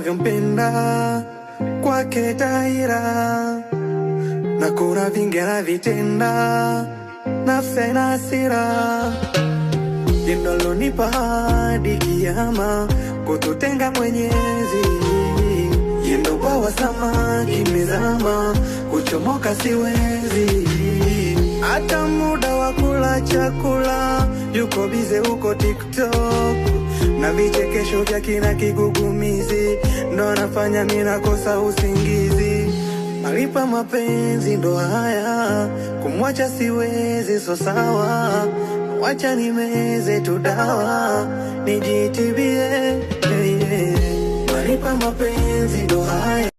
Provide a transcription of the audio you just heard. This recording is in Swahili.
navyompenda kwake taira, na kuna vingi anavitenda nafsi na hasira. Jendo nipa hadi kiyama kututenga Mwenyezi. Jendo bawa samaki mezama kuchomoka siwezi. Hata muda wa kula chakula yuko bize huko TikTok, na vichekesho vya kina kigugumizi ndo anafanya mimi nakosa usingizi. Malipa mapenzi ndo haya, kumwacha siwezi, so sawa, wacha nimeze tu dawa nijitibie. Malipa mapenzi ndo haya.